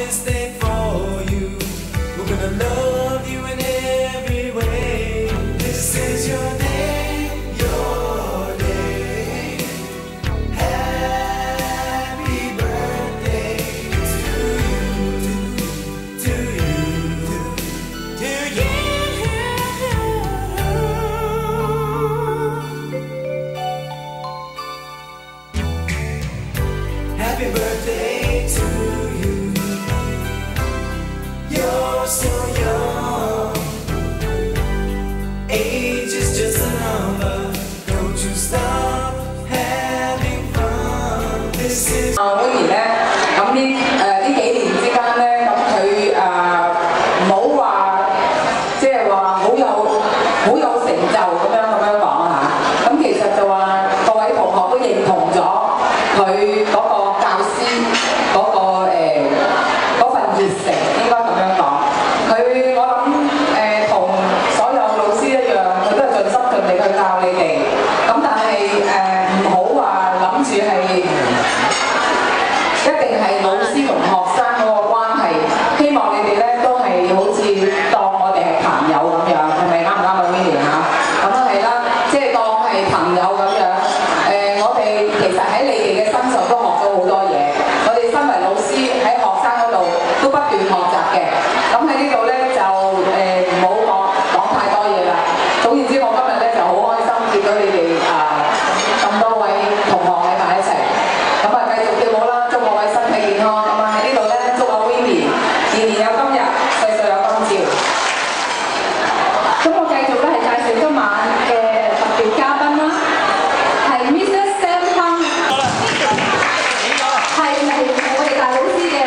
this day for you. We're gonna love you in every way. This is your day, your day. Happy birthday to you, to you, to you. Happy birthday to you. You're so young. Age is just a number. Don't you stop having fun. This is 每年咧，咁呢幾年之間咧，咁佢冇話即係話好有成就咁樣講嚇。咁其實就話各位同學都認同咗佢嗰個教師嗰嗰份熱誠，應該咁樣講。我諗同所有老師一樣，佢都係盡心盡力去教你哋。咁但係唔好話諗住係。一定係老師同學生嗰個關係，希望你哋咧都係好似當我哋係朋友咁樣，係咪啱唔啱啊 Winnie 嚇？咁啊係啦，即係當係朋友咁樣。我哋其實喺你哋嘅身上都學咗好多嘢。我哋身為老師喺學生嗰度都不斷學習嘅。咁喺呢度咧就唔好講太多嘢啦。總言之，我今日咧就好開心見到你哋咁多位同學喺埋一齊。咁啊繼續跳舞啦！祝各位身體健康。咁啊喺呢度咧，祝阿 Winnie 年年有今日，歲歲有今朝。咁我繼續咧係介紹今晚嘅特別嘉賓啦，係 Mr. Sam Hung， 係我哋大老師嘅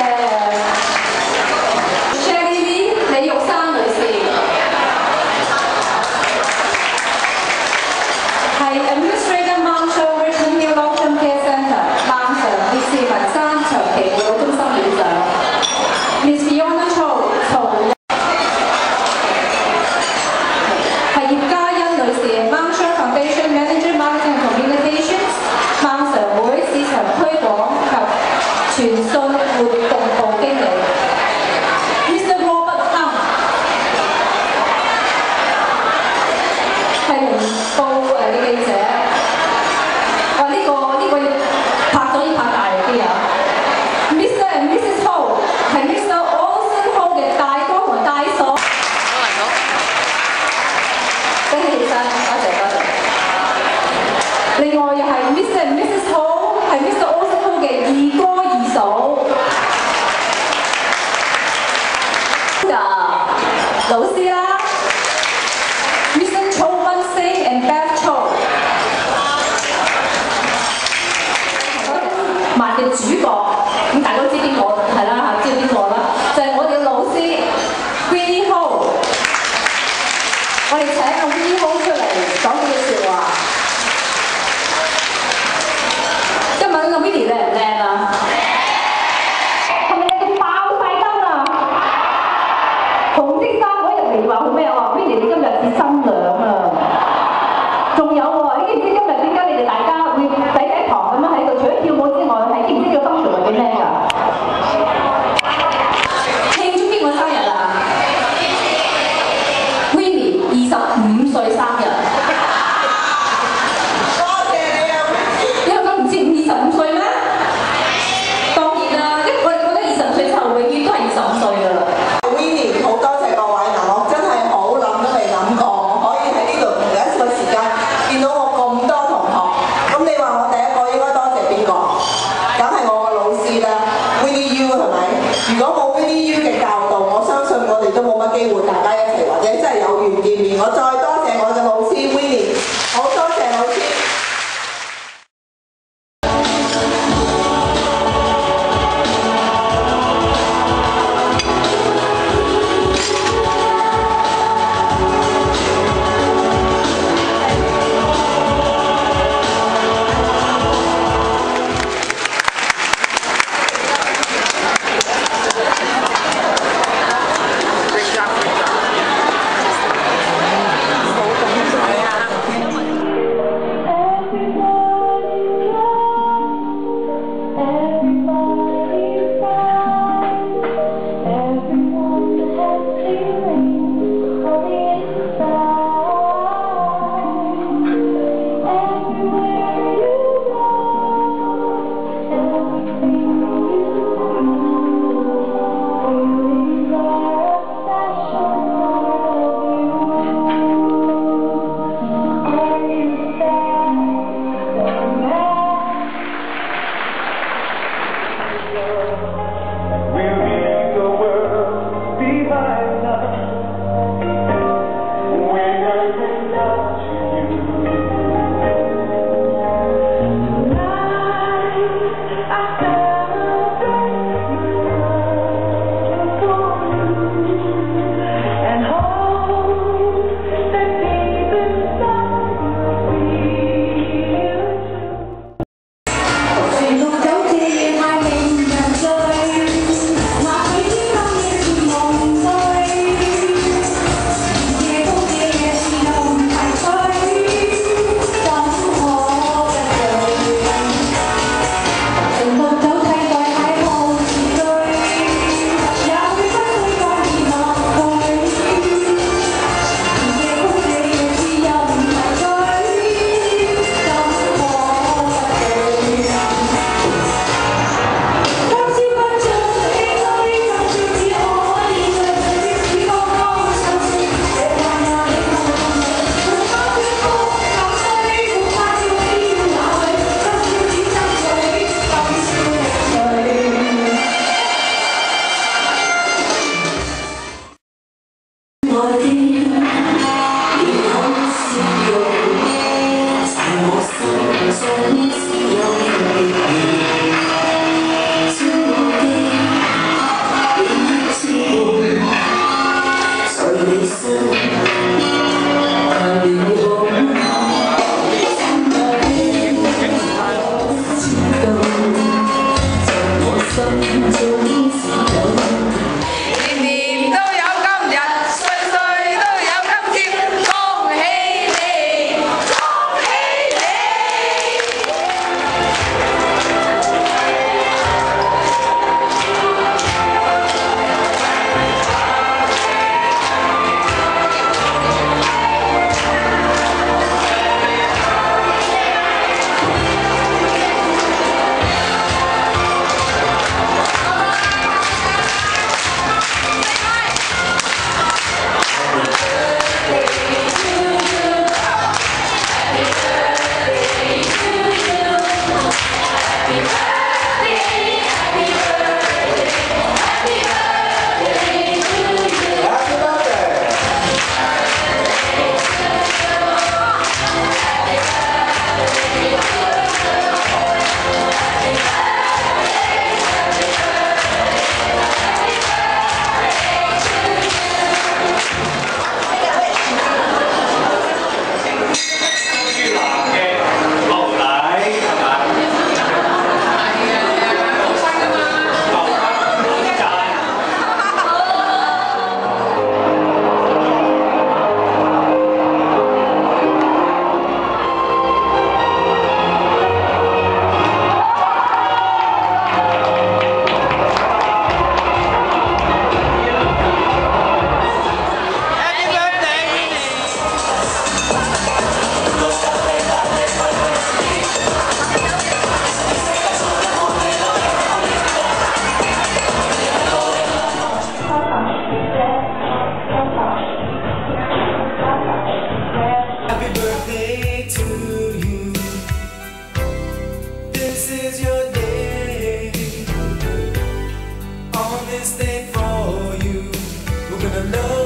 Shelly Lee 李玉珊女士，係 Administrator Marshall Richmond Hill Long-Term Care Centre 孟常烈士文山長期護老中心院長 Miss Fiona Chow 係葉嘉欣女士 Marshall Foundation Manager Marketing and Communications 孟常會市場推廣及傳訊活動部經理 Mr. Robert Hung 係明報嘅記者。哇！呢個要拍咗要拍大力啲啊 ！Mr. and Mrs. Ho 係 Mr. Olsen Ho 嘅大哥同大嫂。恭喜起身，多謝多謝。另外又係 Mr. and Mrs. Ho 係 Mr. Olsen Ho 嘅二哥二嫂。老師啦 ，Mr. Chow Wan Sing and Beth Chow。晚嘅主角，咁大家都知邊個係啦嚇，知道邊個啦？就係我哋嘅老師 Winnie Ho。我哋請個 Winnie Ho 出嚟講幾句説話。今日個 Winnie 靚唔靚啊？係咪靚到爆晒燈啊？紅色衫嗰日嚟話好咩啊 ？Winnie 你今日似新娘啊！仲有喎，你知唔知今日點解你哋大家會第一堂咁樣喺度？除咗跳舞之外，係知唔知個 function 係咩㗎？慶祝邊個生日啊 ？Winnie 25 this day for you. We're gonna love